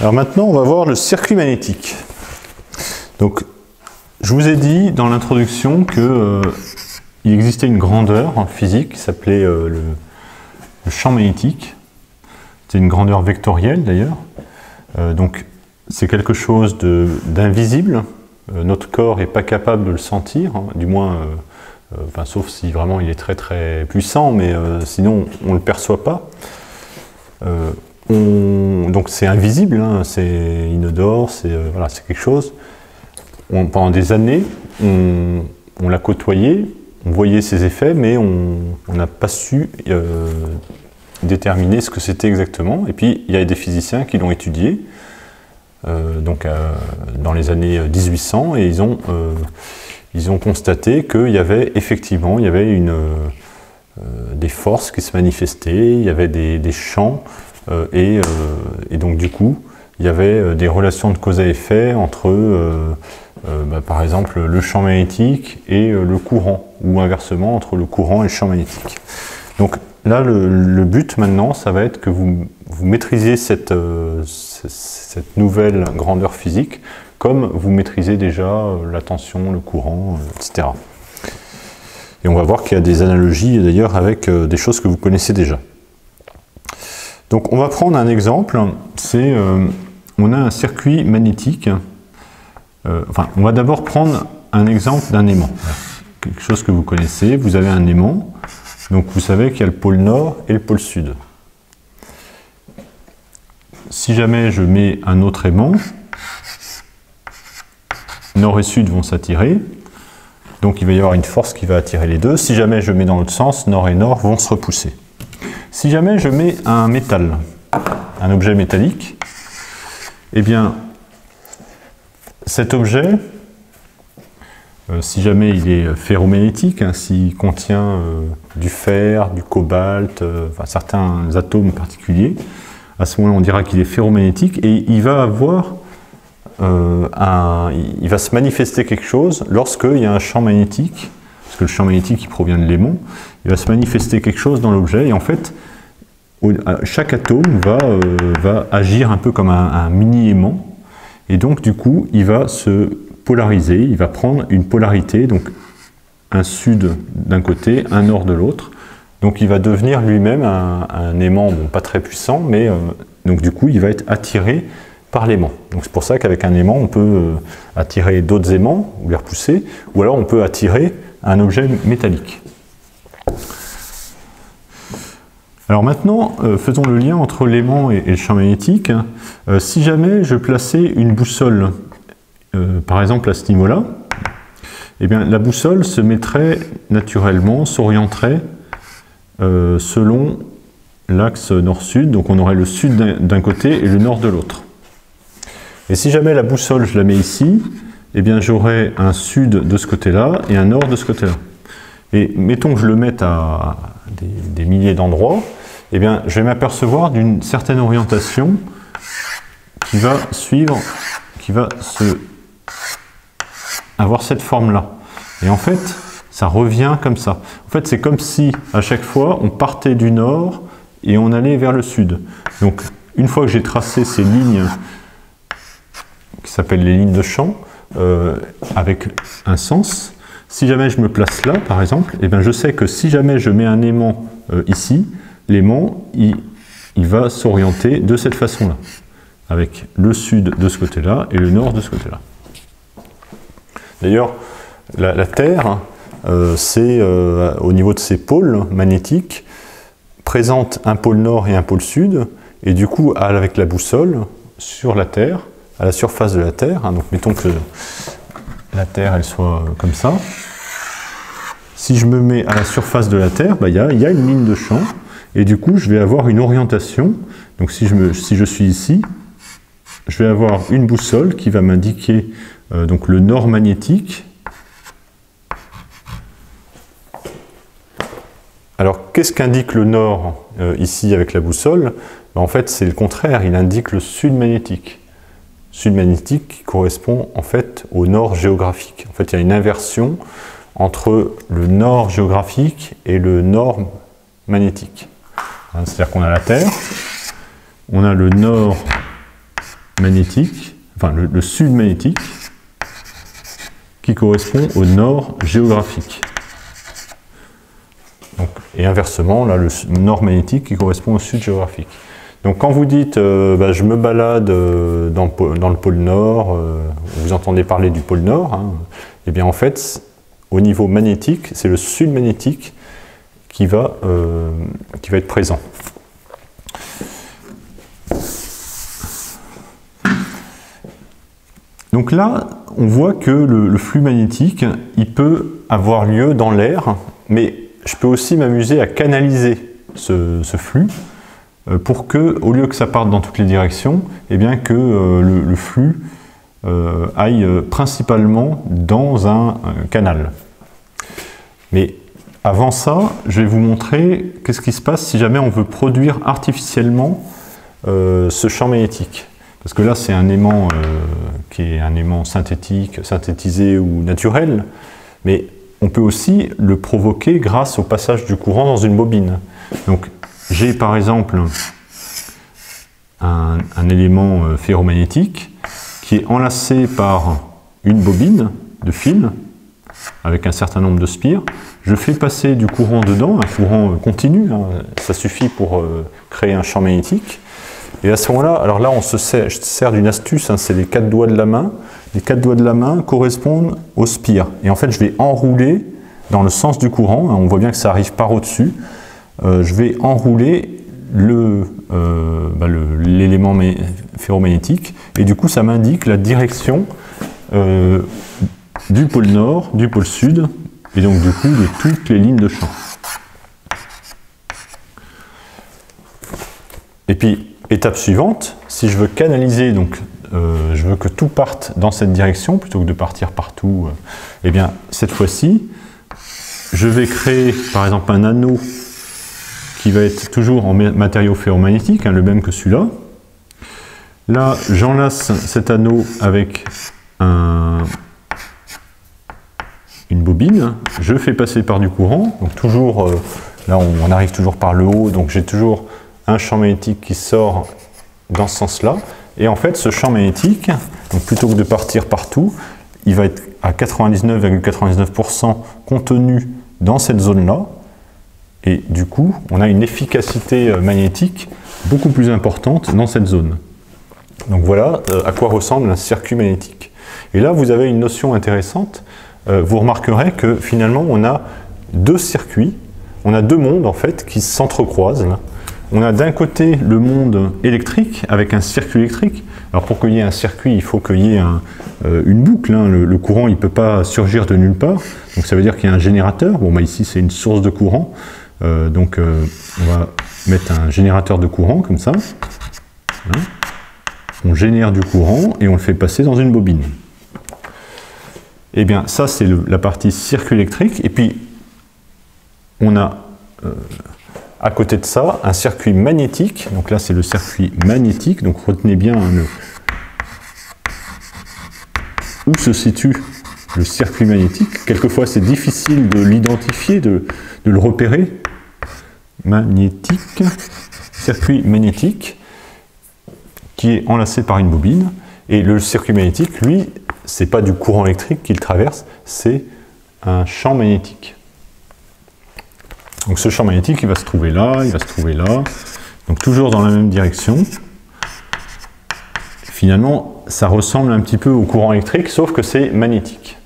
Alors maintenant, on va voir le circuit magnétique. Donc, je vous ai dit dans l'introduction que il existait une grandeur en physique qui s'appelait le champ magnétique. C'est une grandeur vectorielle d'ailleurs. Donc, c'est quelque chose d'invisible. Notre corps n'est pas capable de le sentir, hein, du moins, enfin, sauf si vraiment il est très très puissant, mais sinon on ne le perçoit pas. Donc c'est invisible, hein, c'est inodore, c'est voilà, c'est quelque chose. Pendant des années, on l'a côtoyé, on voyait ses effets, mais on n'a pas su déterminer ce que c'était exactement. Et puis il y a des physiciens qui l'ont étudié, dans les années 1800, et ils ont constaté qu'il y avait effectivement des forces qui se manifestaient, il y avait des champs. Et donc du coup, il y avait des relations de cause à effet entre, par exemple, le champ magnétique et le courant, ou inversement entre le courant et le champ magnétique. Donc là, le but maintenant, ça va être que vous maîtrisiez cette nouvelle grandeur physique, comme vous maîtrisez déjà la tension, le courant, etc. Et on va voir qu'il y a des analogies d'ailleurs avec des choses que vous connaissez déjà. Donc on va prendre un exemple, c'est on a un circuit magnétique, on va d'abord prendre un exemple d'un aimant, quelque chose que vous connaissez, vous avez un aimant, donc vous savez qu'il y a le pôle nord et le pôle sud. Si jamais je mets un autre aimant, nord et sud vont s'attirer, donc il va y avoir une force qui va attirer les deux. Si jamais je mets dans l'autre sens, nord et nord vont se repousser. Si jamais je mets un métal, un objet métallique, eh bien, cet objet, si jamais il est ferromagnétique, hein, s'il contient du fer, du cobalt, enfin, certains atomes particuliers, à ce moment-là, on dira qu'il est ferromagnétique et il va avoir il va se manifester quelque chose lorsqu'il y a un champ magnétique, parce que le champ magnétique il provient de l'aimant, il va se manifester quelque chose dans l'objet et en fait chaque atome va agir un peu comme un mini-aimant et donc du coup il va se polariser, il va prendre une polarité, donc un sud d'un côté, un nord de l'autre, donc il va devenir lui-même un aimant, bon, pas très puissant, mais donc du coup il va être attiré par l'aimant. Donc c'est pour ça qu'avec un aimant on peut attirer d'autres aimants ou les repousser, ou alors on peut attirer un objet métallique. Alors maintenant, faisons le lien entre l'aimant et le champ magnétique. Si jamais je plaçais une boussole, par exemple à ce niveau-là, eh bien, la boussole se mettrait naturellement, s'orienterait selon l'axe nord-sud, donc on aurait le sud d'un côté et le nord de l'autre. Et si jamais la boussole, je la mets ici, eh bien j'aurai un sud de ce côté-là et un nord de ce côté-là. Et mettons que je le mette à des milliers d'endroits, eh bien je vais m'apercevoir d'une certaine orientation qui va suivre, qui va avoir cette forme-là. Et en fait, ça revient comme ça. En fait, c'est comme si à chaque fois on partait du nord et on allait vers le sud. Donc une fois que j'ai tracé ces lignes qui s'appellent les lignes de champ, avec un sens, si jamais je me place là, par exemple, eh bien je sais que si jamais je mets un aimant ici, l'aimant, il va s'orienter de cette façon-là, avec le sud de ce côté-là et le nord de ce côté-là. D'ailleurs, la Terre, c'est au niveau de ses pôles magnétiques, présente un pôle nord et un pôle sud, et du coup, avec la boussole, sur la Terre, à la surface de la Terre, hein, donc mettons que la Terre elle soit comme ça. Si je me mets à la surface de la Terre, il y a une ligne de champ, et du coup je vais avoir une orientation. Donc si je suis ici, je vais avoir une boussole qui va m'indiquer donc le nord magnétique. Alors qu'est-ce qu'indique le nord ici avec la boussole? En fait c'est le contraire, il indique le sud magnétique. Sud magnétique qui correspond en fait au nord géographique. En fait, il y a une inversion entre le nord géographique et le nord magnétique. C'est-à-dire qu'on a la Terre, on a le nord magnétique, enfin le sud magnétique, qui correspond au nord géographique. Donc, et inversement, là, le nord magnétique qui correspond au sud géographique. Donc quand vous dites je me balade dans le pôle Nord, vous entendez parler du pôle Nord, hein, et bien en fait, au niveau magnétique, c'est le sud magnétique qui va être présent. Donc là, on voit que le flux magnétique, il peut avoir lieu dans l'air, mais je peux aussi m'amuser à canaliser ce flux pour que, au lieu que ça parte dans toutes les directions, eh bien que le flux aille principalement dans un canal. Mais avant ça, je vais vous montrer qu'est-ce qui se passe si jamais on veut produire artificiellement ce champ magnétique. Parce que là, c'est un aimant qui est un aimant synthétique, synthétisé ou naturel, mais on peut aussi le provoquer grâce au passage du courant dans une bobine. Donc, j'ai par exemple un élément ferromagnétique qui est enlacé par une bobine de fil avec un certain nombre de spires. Je fais passer du courant dedans, un courant continu, hein, ça suffit pour créer un champ magnétique. Et à ce moment-là, alors là, je sers d'une astuce, hein, c'est les 4 doigts de la main. Les 4 doigts de la main correspondent aux spires. Et en fait, je vais enrouler dans le sens du courant. On voit bien que ça arrive par au-dessus. Je vais enrouler l'élément ferromagnétique. Et du coup, ça m'indique la direction du pôle nord, du pôle sud, et donc du coup de toutes les lignes de champ. Et puis, étape suivante, si je veux canaliser, donc je veux que tout parte dans cette direction plutôt que de partir partout, eh bien cette fois-ci, je vais créer par exemple un anneau qui va être toujours en matériau ferromagnétique, hein, le même que celui-là. Là, j'enlace cet anneau avec une bobine, je fais passer par du courant, donc toujours, là on arrive toujours par le haut, donc j'ai toujours un champ magnétique qui sort dans ce sens-là, et en fait ce champ magnétique, donc plutôt que de partir partout, il va être à 99,99% contenu dans cette zone-là, et du coup on a une efficacité magnétique beaucoup plus importante dans cette zone. Donc voilà à quoi ressemble un circuit magnétique. Et là vous avez une notion intéressante, vous remarquerez que finalement on a deux circuits, on a deux mondes en fait qui s'entrecroisent. On a d'un côté le monde électrique avec un circuit électrique. Alors pour qu'il y ait un circuit, il faut qu'il y ait une boucle. Hein. Le courant, il ne peut pas surgir de nulle part. Donc ça veut dire qu'il y a un générateur. Bon, bah ici, c'est une source de courant. On va mettre un générateur de courant comme ça. Voilà. On génère du courant et on le fait passer dans une bobine. Eh bien, ça, c'est la partie circuit électrique. Et puis, on a... à côté de ça, un circuit magnétique. Donc là, c'est le circuit magnétique. Donc retenez bien où se situe le circuit magnétique. Quelquefois, c'est difficile de l'identifier, de le repérer. Magnétique, circuit magnétique, qui est enlacé par une bobine. Et le circuit magnétique, lui, c'est pas du courant électrique qu'il traverse, c'est un champ magnétique. Donc ce champ magnétique, il va se trouver là, il va se trouver là, donc toujours dans la même direction. Finalement, ça ressemble un petit peu au courant électrique, sauf que c'est magnétique.